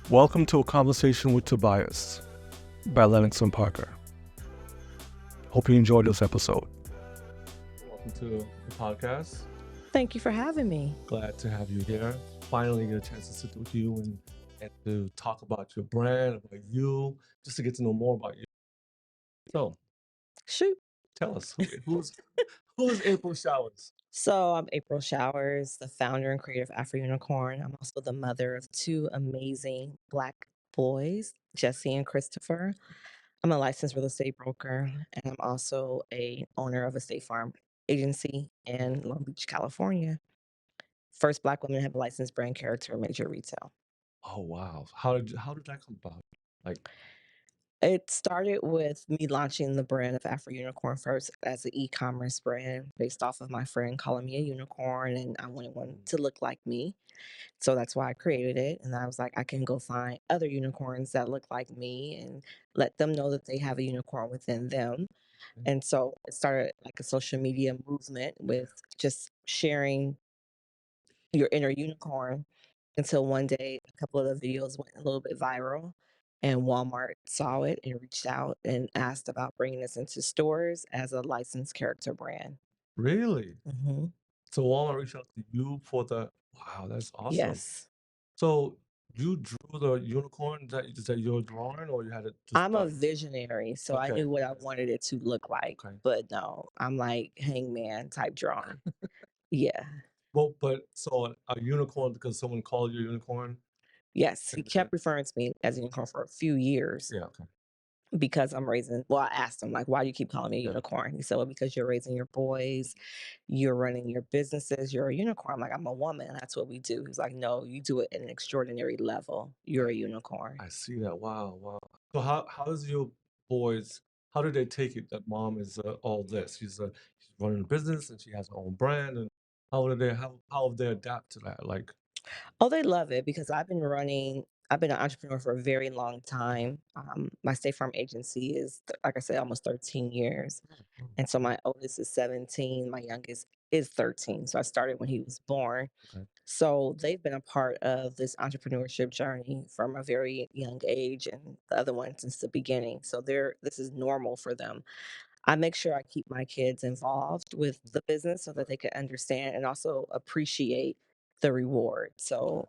Welcome to A Conversation with Tobias by Lennox and Parker. Hope you enjoyed this episode. Welcome to the podcast. Thank you for having me. Glad to have you here. Finally get a chance to sit with you and to talk about your brand, about you, just to get to know more about you. So, Shoot. tell us, who's April Showers? So I'm April Showers, the founder and creator of Afro Unicorn. I'm also the mother of two amazing Black boys, Jesse and Christopher. I'm a licensed real estate broker, and I'm also a owner of a State Farm agency in Long Beach, California. First Black woman to have a licensed brand character in major retail. Oh wow! How did that come about? It started with me launching the brand of Afro Unicorn first as an e-commerce brand based off of my friend calling me a unicorn, and I wanted one to look like me. So that's why I created it. And I was like, I can go find other unicorns that look like me and let them know that they have a unicorn within them. And so it started like a social media movement with just sharing your inner unicorn until one day a couple of the videos went a little bit viral and Walmart saw it and reached out and asked about bringing us into stores as a licensed character brand. Really? hmm So Walmart reached out to you for the wow, that's awesome. Yes. So you drew the unicorn that you're drawing, or you had it just I'm a done? visionary, so I Okay. knew what I wanted it to look like. Okay. But no, I'm like hangman type drawing. Yeah. Well, but so a unicorn because someone called you a unicorn? Yes. He Okay. kept referring to me as a unicorn for a few years. Yeah, okay. Because I'm raising, well, I asked him, like, why do you keep calling me a Yeah. unicorn? He said, well, because you're raising your boys, you're running your businesses, you're a unicorn. I'm like, I'm a woman. That's what we do. He's like, no, you do it at an extraordinary level. You're a unicorn. I see that. Wow, wow. So how does your boys, how do they take it that mom is all this? She's running a business and she has her own brand, and how have they adapt to that? Like, Oh, they love it because I've been an entrepreneur for a very long time. My State Farm agency is, like I said, almost 13 years. And so my oldest is 17, my youngest is 13. So I started when he was born. okay. So they've been a part of this entrepreneurship journey from a very young age, and the other one since the beginning. So this is normal for them. I make sure I keep my kids involved with the business so that they can understand and also appreciate the reward. So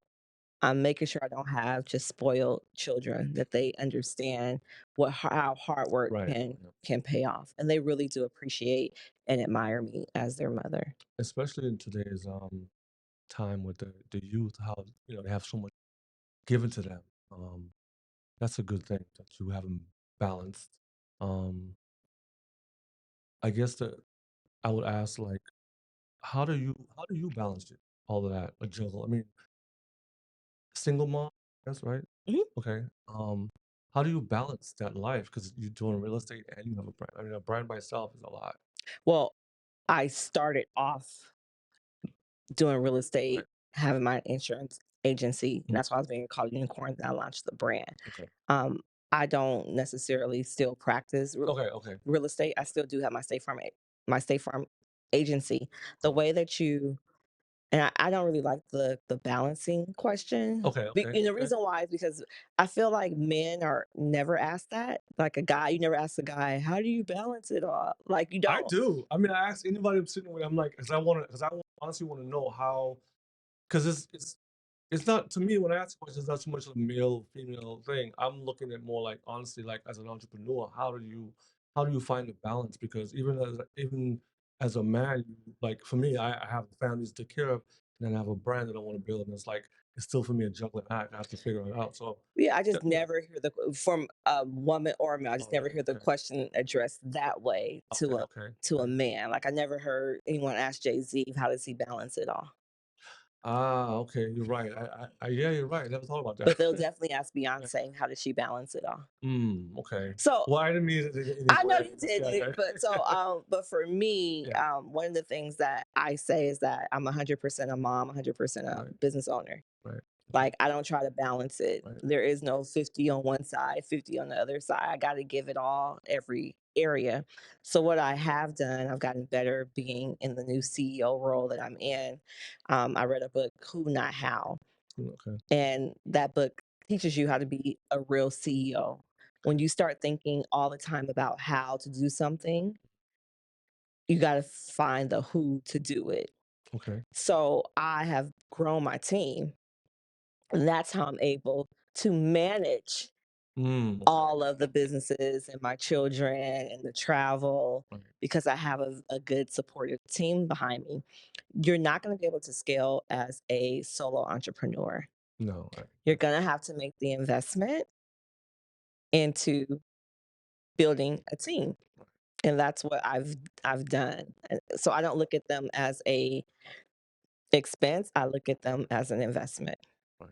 I'm making sure I don't have just spoiled children, that they understand how hard work Right. can pay off, and they really do appreciate and admire me as their mother. Especially in today's time with the youth, how they have so much given to them. That's a good thing that you have them balanced. Um, I guess that I would ask like, how do you balance it, all of that, a juggle? I mean, single mom, that's right. Mhm. Okay. How do you balance that life? Because you're doing real estate and you have a brand. I mean, a brand by itself is a lot. Well, I started off doing real Right. estate, having my insurance agency, and Mhm. that's why I was being called Unicorn, then I launched the brand. Okay. Um, I don't necessarily still practice Okay. Okay. real estate. I still do have my State Farm agency. The way that you and I don't really like the balancing question. Okay. Okay. And the Okay. reason why is because I feel like men are never asked that. Like a guy, you never ask a guy, how do you balance it all? Like you I don't. do. I mean, I ask anybody I'm sitting with. I'm like, because honestly want to know how, because it's not to me when I ask questions. It's not so much a male female thing. I'm looking at more like honestly, like as an entrepreneur, how do you find the balance? Because even as a man, like for me, I have families to take care of, and then I have a brand that I want to build, and it's still for me a juggling act. I have to figure it out. So Yeah, I yeah, just yeah. never hear from a woman or a man. I just Oh, never really? hear the Okay. question addressed that way Okay. Okay. to a Okay. man. Like I never heard anyone ask Jay-Z, how does he balance it all? Ah, okay. You're right. Yeah, you're right. I never thought about But they'll that. definitely ask Beyonce, how does she balance it all? Okay. So Well, I didn't mean it any I know way. you Yeah, didn't, okay. but for me, Yeah, one of the things that I say is that I'm 100% a mom, 100% a right, business owner. right, Like I don't try to balance it. right. There is no 50 on one side, 50 on the other side. I got to give it all every area. So what I have done, I've gotten better being in the new CEO role that I'm in. I read a book, Who Not How, Okay. and that book teaches you how to be a real CEO. When you start thinking all the time about how to do something, you got to find the who to do it. Okay. So I have grown my team, and that's how I'm able to manage Okay. all of the businesses and my children and the travel Right. because I have a good supportive team behind me. You're not going to be able to scale as a solo entrepreneur. No, You're going to have to make the investment into building a team. And that's what I've done. So I don't look at them as a expense. I look at them as an investment. right.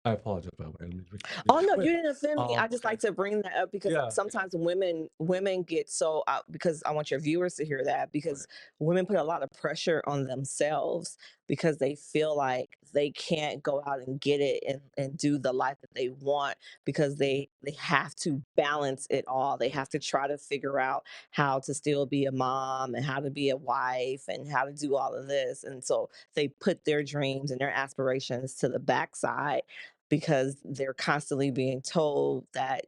I apologize, by the way. Let me Oh no, wait. you didn't offend me. I just Okay. like to bring that up because Yeah, yeah. sometimes women get so out because I want your viewers to hear that because Right. women put a lot of pressure on themselves because they feel like they can't go out and get it and do the life that they want because they have to balance it all. They have to try to figure out how to still be a mom and how to be a wife and how to do all of this. And so they put their dreams and their aspirations to the backside because they're constantly being told that,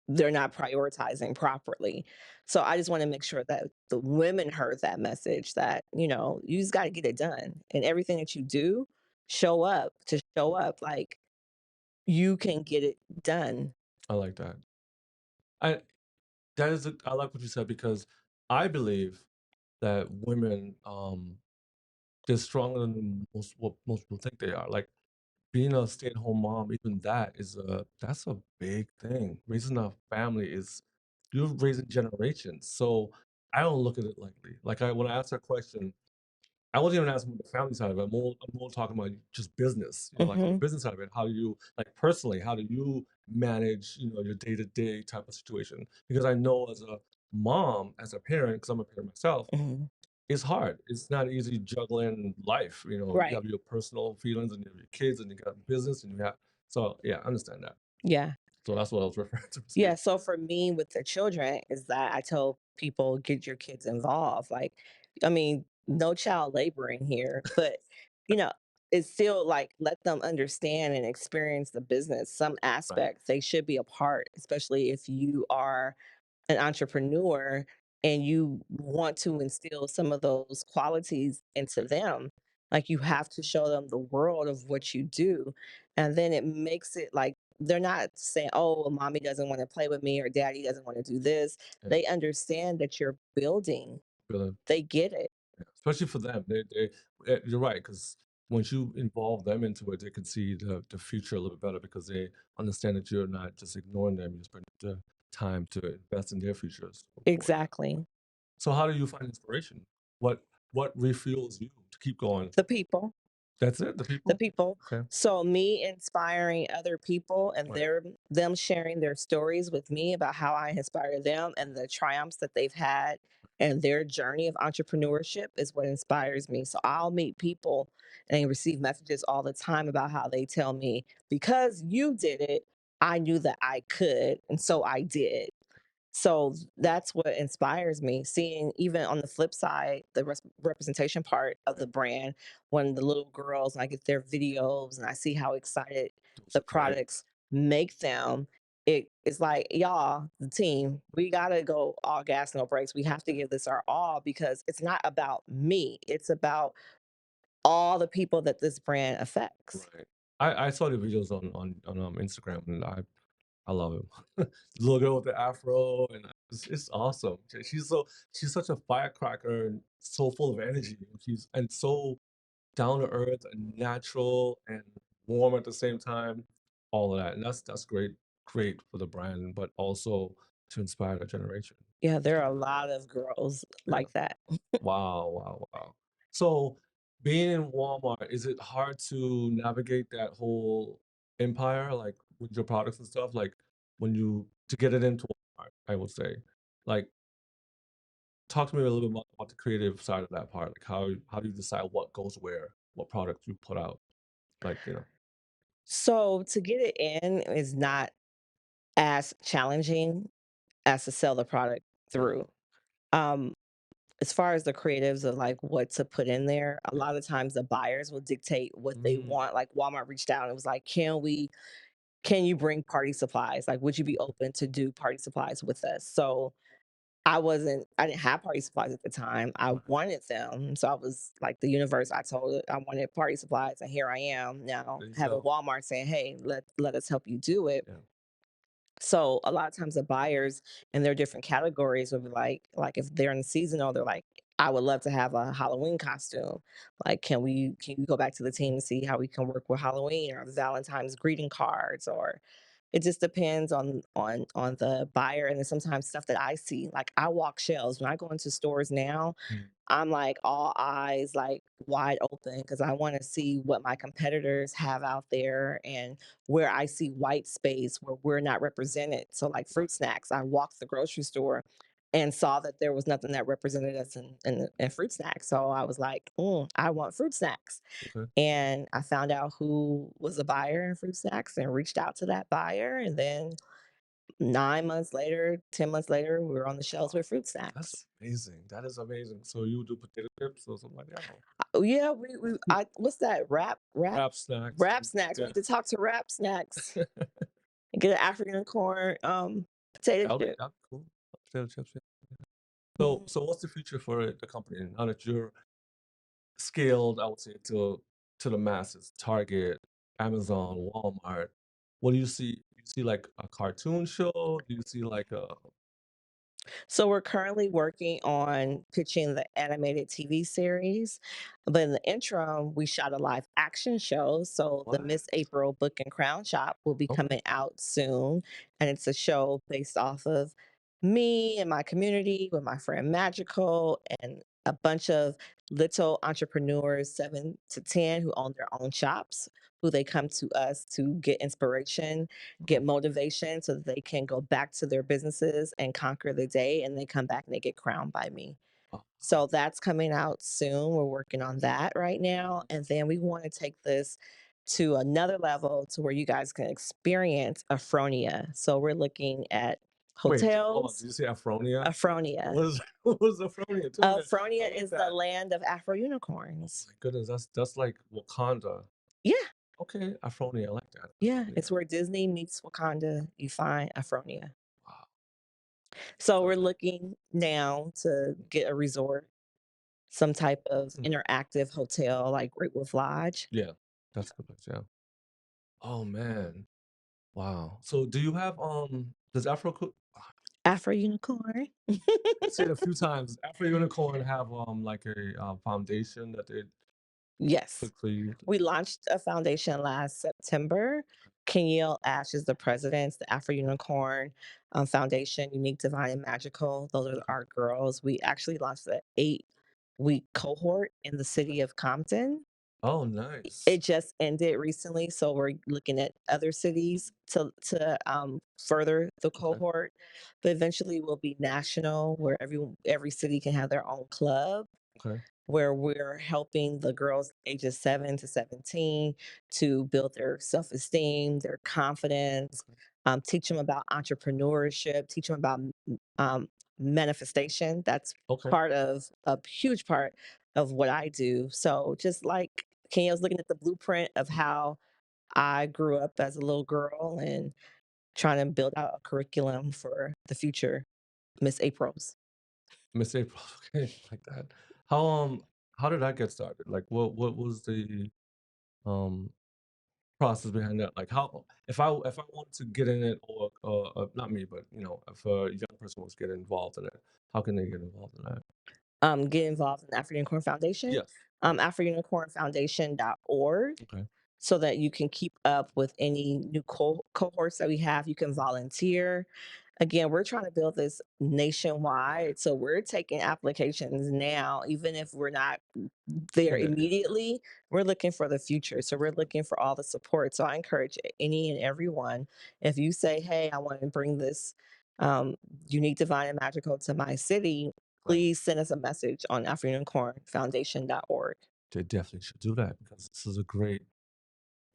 they're not prioritizing properly. So I just want to make sure that the women heard that message that, you just got to get it done. And everything that you do, show up like you can get it done. I like that. I that is I like what you said because I believe that women they're stronger than what most people think they are. Like being a stay-at-home mom, even that's a big thing. Raising a family is you're raising generations. So I don't look at it lightly. Like when I asked that question, I wasn't even asking about the family side of it. I'm more talking about just business, like on the Hmm. business side of it. How do you, like personally, how do you manage, your day-to-day type of situation? Because I know as a mom, as a parent, because I'm a parent myself, Hmm. it's hard. It's not easy juggling life. You Right. have your personal feelings and you have your kids and you got business and you have, so yeah, I understand that. Yeah. So that's what I was referring to. Yeah, so for me with the children is that I tell people get your kids involved. Like, I mean, no child laboring here, but you know, it's still like let them understand and experience the business. Some Right. aspects they should be a part, especially if you are an entrepreneur and you want to instill some of those qualities into Right. them, like you have to show them the world of what you do. And then it makes it like they're not saying, oh, well, mommy doesn't want to play with me or daddy doesn't want to do this. Yeah. They understand that you're building, Feeling, they get it. yeah. Especially for them. You're right, because once you involve them into it, they can see the future a little bit better because they understand that you're not just ignoring them, you're spending the time to invest in their futures. Yeah. Exactly. So how do you find inspiration? What refuels you to keep going? The people. That's it, the The people? people. Okay. So me inspiring other people and Right. them sharing their stories with me about how I inspire them and the triumphs that they've had and their journey of entrepreneurship is what inspires me. So I'll meet people and I receive messages all the time about how they tell me, because you did it, I knew that I could. And so I did. So that's what inspires me. Seeing even on the flip side, the representation part of Right. the brand, when the little girls, I get their videos and I see how excited Those the are great. products make them. It is like, y'all, the team, we got to go all gas, no brakes. We have to give this our all because it's not about me, it's about all the people that this brand affects. Right. I saw the videos on Instagram and I love him. The little girl with the afro and it's awesome. She's such a firecracker and so full of energy. And she's and so down to earth and natural and warm at the same time. All of that. And that's great for the brand, but also to inspire the generation. Yeah, there are a lot of girls Yeah. like that. Wow, wow, wow. So, being in Walmart, is it hard to navigate that whole empire, like with your products and stuff? Like when you to get it into Walmart, I would say. Like, talk to me a little bit more about the creative side of that part. Like how do you decide what goes where, what product you put out? Like. So to get it in is not as challenging as to sell the product Yeah. through. Um, as far as the creatives of like what to put in there, a lot of times the buyers will dictate what they Mm, want. Like Walmart reached out and was like, can you bring party supplies? Like, would you be open to do party supplies with us? So I didn't have party supplies at the time. I okay, wanted them. So I was like the universe, I told it I wanted party supplies, and here I am now there you having go. Walmart saying, hey, let us help you do it. Yeah, So a lot of times the buyers in their different categories will be like if they're in seasonal, they're like, I would love to have a Halloween costume. Like, can you go back to the team and see how we can work with Halloween or Valentine's greeting cards, or it just depends on the buyer. And then sometimes stuff that I see, like I walk shelves when I go into stores now, mm, I'm like all eyes like wide open because I want to see what my competitors have out there and where I see white space where we're not represented. So, like fruit snacks, I walked the grocery store and saw that there was nothing that represented us in fruit snacks. So I was like, I want fruit snacks. okay. And I found out who was a buyer in fruit snacks and reached out to that buyer. And then 9 months later, 10 months later, we were on the shelves with fruit That's snacks. amazing. That is amazing. So you do potato chips or something like that? Or Oh, yeah, I what's that? wrap snacks. Rap snacks. We Yeah. need to talk to Rap Snacks and get an African corn, potato chip. That'll be cool. Potato chips. Yeah. So, Mhm. so what's the future for the company now that you're scaled? I would say to the masses, Target, Amazon, Walmart. What do you see? You see like a cartoon show? Do you see like a So we're currently working on pitching the animated TV series, but in the interim, we shot a live action show. So the what? Miss April Book and Crown Shop will be Okay. coming out soon, and it's a show based off of me and my community with my friend Magical and a bunch of little entrepreneurs, 7 to 10, who own their own shops, who they come to us to get inspiration, get Oh, motivation so that they can go back to their businesses and conquer the day, and they come back and they get crowned by me. oh, So that's coming out soon. We're working on that right now. And then we want to take this to another level to where you guys can experience Afronia. So we're looking at hold on. Did hotels. you say Afronia? Afronia. What is what is Afronia? Tell me that. I Afronia like is the that. land of Afro Oh unicorns. my goodness, that's like Wakanda. Yeah, Okay, Afronia, I like that. yeah. Afronia. It's where Disney meets Wakanda. You find Afronia. Wow. So So we're looking now to get a resort, some type of mm, interactive hotel like Great Wolf Lodge. yeah, that's a good place, yeah. Oh man. Wow. So do you have does Afro cook Afro Unicorn. say it a few times. Afro Unicorn have like a foundation that they Yes. cook for you. We launched a foundation last September. Kenyelle Ash is the president. It's the Afro Unicorn Foundation, Unique, Divine, and Magical. Those are Okay. our girls. We actually launched an 8-week cohort in the city of Compton. Oh, nice. It just ended recently, so we're looking at other cities to further the Okay. cohort, but eventually we'll be national, where every city can have their own club, Okay. where we're helping the girls ages 7 to 17 to build their self-esteem, their confidence, Okay. teach them about entrepreneurship, teach them about manifestation. That's Okay. part of a huge part of what I do. So just like Kenya's looking at the blueprint of how I grew up as a little girl and trying to build out a curriculum for the future Miss Aprils. Miss April. Okay, like that. How how did I get started? Like what was the um process behind that? Like how if I wanted to get in it or not me, but if a young person wants to get involved in it, how can they get involved in that? Get involved in the Afro Unicorn Foundation, Yes. Yes. AfroUnicornFoundation.org, Okay. so that you can keep up with any new cohorts that we have. You can volunteer. Again, we're trying to build this Right. nationwide. So we're taking applications now, even if we're not there In it. immediately, we're looking for the future. So we're looking for all the support. So I encourage any and everyone, if you say, hey, I want to bring this um, unique, divine, and magical to my city, Right. please send us a message on AfroUnicornFoundation.org. They definitely should do that because this is a great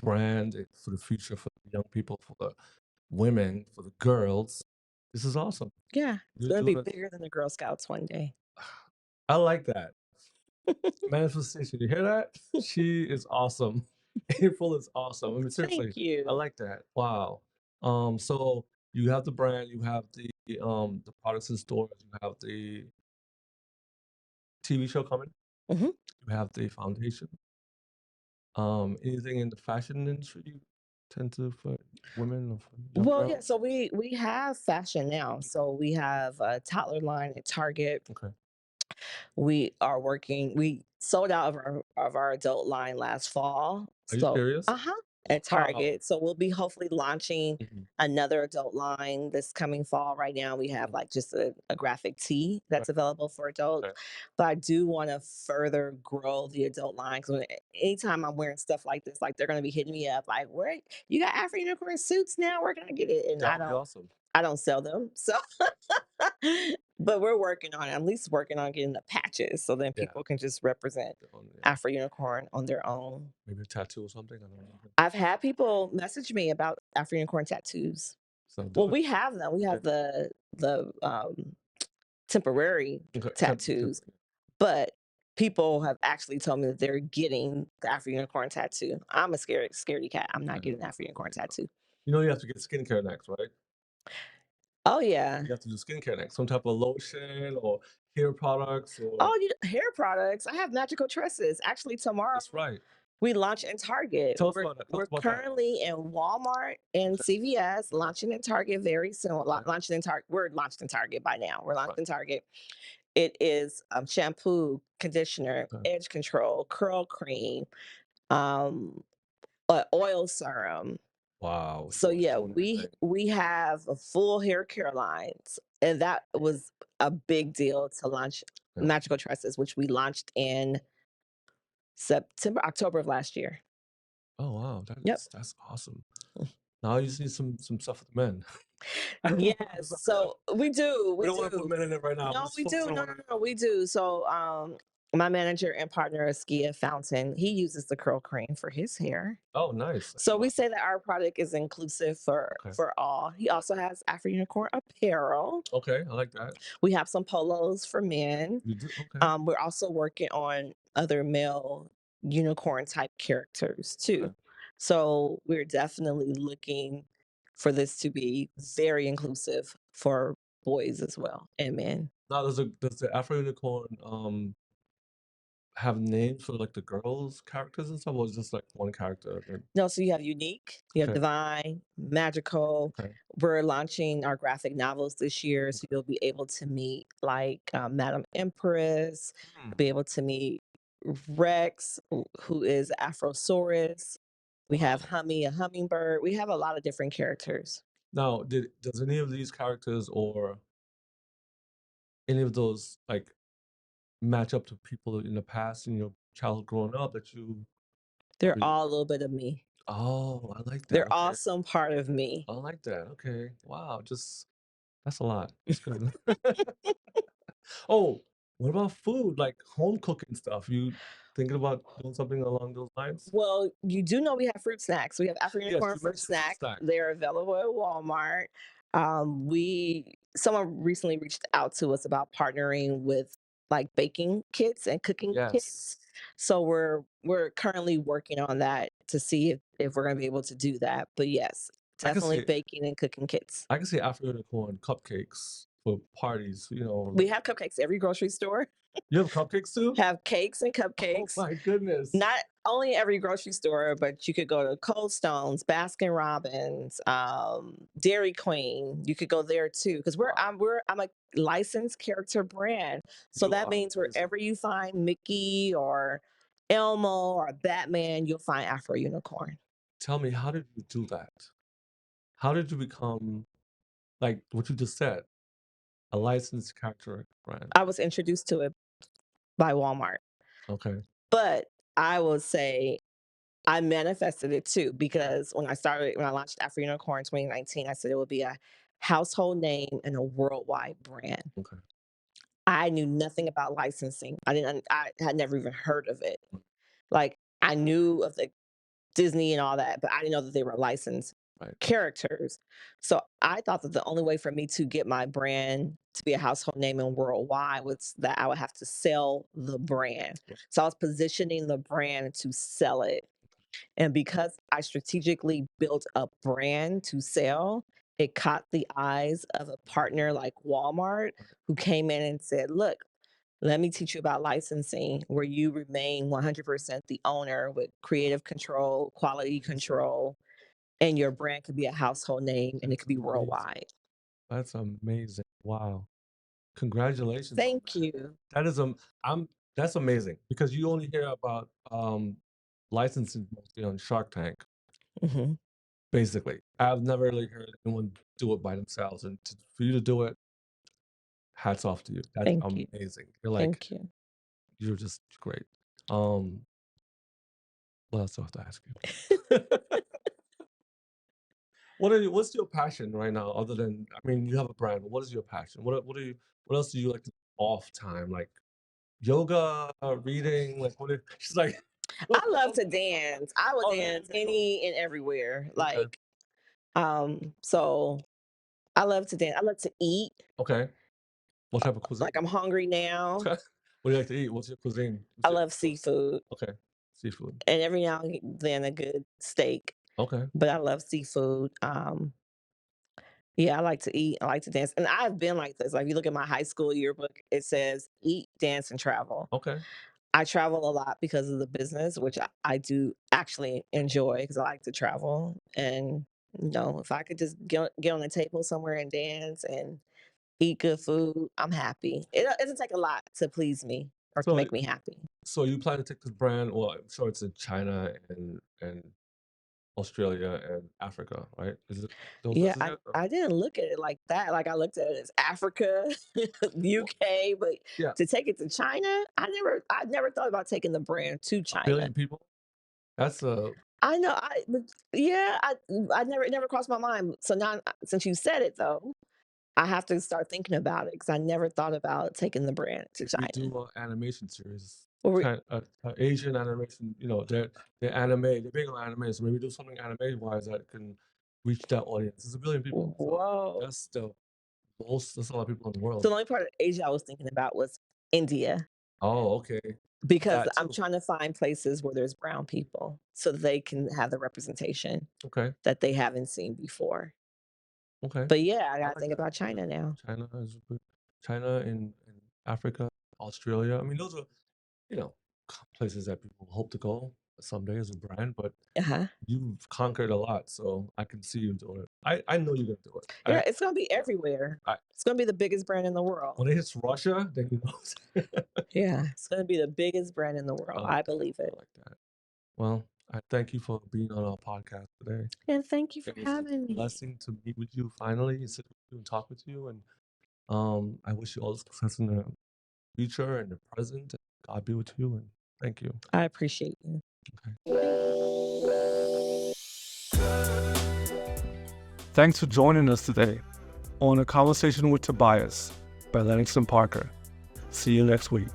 brand for the future for the young people, for the women, for the girls. This is awesome. Yeah, it's You're going to be doing it. bigger than the Girl Scouts one day. I like that. Manifestation, you hear that? She is awesome. April is awesome. I mean, seriously, Thank I you. like that. Wow. So you have the brand, you have the products in stores, you have the TV show coming, Mhm. you have the foundation. Anything in the fashion industry you tend to for women or for young Well, yeah, girls? so we have fashion now. Okay. So we have a toddler line at Target. Okay. We sold out of our adult line last fall. Are you So, serious? uh-huh, at Wow. Target. So we'll be hopefully launching Mhm, another adult line this coming fall. Right now we have mhm. like just a graphic tee that's Right. available for adults. Okay. But I do want to further grow the adult line because anytime I'm wearing stuff like this, like they're gonna be hitting me up like, where you got Afro unicorn suits now? Where can I get it? And That would be awesome. I don't sell them. So but we're working on it. I'm at least working on getting the patches so then Yeah. people can just represent Yeah. Afro Unicorn on their own. Maybe a tattoo or something. I don't know. I've had people message me about Afro Unicorn tattoos. So do Well, it. we have them. We Okay. have the temporary Okay. tattoos, but people have actually told me that they're getting the Afro Unicorn tattoo. I'm a scaredy cat. I'm not Okay. getting an Afro Unicorn tattoo. You know you have to get skincare next, right? Oh yeah. You have to do skincare next. Some type of lotion or hair products or Oh, hair products. I have magical tresses. Actually, tomorrow that's right. we launch in Target. Tell us about that. Tell us We're about that. currently in Walmart and Okay. CVS, Okay. launching in Target very soon. Okay. Launching in Target. We're launched in Target by now. We're launched Right. in Target. It is shampoo, conditioner, Okay. edge control, curl cream, um, oil serum. Wow. So yeah, Doing everything. we have a full hair care lines, and that was a big deal to launch Yeah. Magical Tresses, which we launched in October of last year. Oh wow. Yep. That's awesome. Now you see some stuff with men. I don't Yes, wanna put this out there. so we do, We we don't want to put do. men in it right now. We're No, just we do. focusing on No, no, women. no, we do. So, my manager and partner, Skia Fountain, he uses the curl cream for his hair. Oh, nice. I So didn't know we say that our product is inclusive Okay. for all. He also has Afro Unicorn apparel. Okay, I like that. We have some polos for men. You do? Okay. We're also working on other male unicorn type characters too. Okay. So we're definitely looking for this to be very inclusive for boys as well and men. Now, does the Afro Unicorn have names for like the girls' characters and stuff, or is it just like one character? Then No, so you have unique, you have okay, divine, magical. okay, We're launching our graphic novels this year, so okay. you'll be able to meet like Madam Empress, Hmm. be able to meet Rex, who is Afrosaurus. We have Wow. Hummy, a hummingbird. We have a lot of different characters. Now, does any of these characters or any of those like match up to people in the past in your childhood growing up that you They're probably? all a little bit of me. Oh, I like that. They're Okay, all some part of me. I like that. Okay, wow, just that's a lot. That's good. Oh, what about food, like home cooking stuff? You thinking about doing something along those lines? Well, you do know we have fruit snacks. We have African Yes, unicorn you fruit mentioned fruit snack. snack. They're available at Walmart. We Someone recently reached out to us about partnering with like baking kits and cooking kits. Yes. So we're currently working on that to see if we're gonna be able to do that. But yes, I can definitely see baking and cooking kits. I can see Afro unicorn cupcakes for parties, We have cupcakes every grocery store. You have cupcakes too? Have cakes and Oh cupcakes. my goodness. Not only every grocery store, but you could go to Cold Stones, Baskin Robbins, Dairy Queen. You could go there too, because Wow, I'm a licensed character brand. So you that are means amazing. wherever you find Mickey or Elmo or Batman, you'll find Afro Unicorn. Tell me, how did you do that? How did you become, like what you just said, a licensed character brand? I was introduced to it by Walmart, Okay, but I will say I manifested it too because when I launched Afro Unicorn in 2019, I said it would be a household name and a worldwide brand. okay. I knew nothing about licensing. I had never even heard of it. Like I knew of the Disney and all that, but I didn't know that they were licensed. Right. characters. So I thought that the only way for me to get my brand to be a household name and worldwide was that I would have to sell the brand. Right. So I was positioning the brand to sell it. And because I strategically built a brand to sell, it caught the eyes of a partner like Walmart who came in and said, look, let me teach you about licensing where you remain 100% the owner with creative control, quality control, and your brand could be a household name and it That's could be amazing. worldwide. That's amazing. Wow. Congratulations on Thank that. you. That is I'm that's amazing because you only hear about licensing mostly on Shark Tank, Mhm. basically. I've never really heard anyone do it by themselves, and for you to do it, hats off to you. That's Thank you. amazing. You're like Thank you. you're just great. Um, what else do I have to ask you? What's your passion right now other than, I mean, you have a brand, but what is your passion? What else do you like to do off time? Like yoga, reading, like she's like I love to dance. I would oh, dance any and everywhere. okay. So I love to dance. I love to eat. Okay. What type of cuisine? Like I'm hungry now. What do you like to eat? What's your cuisine? I love seafood Okay. Seafood. and every now and then a good steak, Okay. but I love seafood. Yeah, I like to eat. I like to dance. And I've been like this. Like, if you look at my high school yearbook, it says eat, dance, and travel. Okay. I travel a lot because of the business, which I do actually enjoy because I like to travel. And, if I could just get on the table somewhere and dance and eat good food, I'm happy. It doesn't take a lot to please me or to So make me happy. so you plan to take this brand, well, I'm sure it's in China and Australia and Africa, right? Is it those Yeah, places I, yet? Or- I didn't look at it like that. Like I looked at it as Africa, Well, UK, but yeah, to take it to China, I never thought about taking the brand to a China. billion people. That's a I know, but yeah, I never it never crossed my mind. So now, since you said it though, I have to start thinking about it because I never thought about taking the brand to we China. do animation series, Or China, Asian animation. You know, they're anime. They're big on anime, so maybe do something anime wise that can reach that audience. It's a billion people, so whoa. that's the most. That's a lot of people in the world. So the only part of Asia I was thinking about was India Oh, okay, because that I'm too. trying to find places where there's brown people so that they can have the representation Okay, that they haven't seen before. okay, But yeah, I I gotta like think that. about Yeah. China now. China is good. China and Africa, Australia. I mean, those are you know places that people hope to go someday as a brand, but Uh-huh. you've conquered a lot, so I can see you doing it. I know you're gonna do it. Yeah, it's gonna be Yeah. everywhere. I It's gonna be the biggest brand in the world. when it hits Russia, then you know. Yeah, it's gonna be the biggest brand in the I world. like I that. believe I it. like that. Well, I thank you for being on our podcast today. And thank you for It was a having me. blessing to meet with you finally and sit with you and talk with you. And I wish you all the success in the future and the present. God be with you and thank you. I appreciate you. Okay. Thank you. Thanks for joining us today on A Conversation with Tobias by Lennox and Parker. See you next week.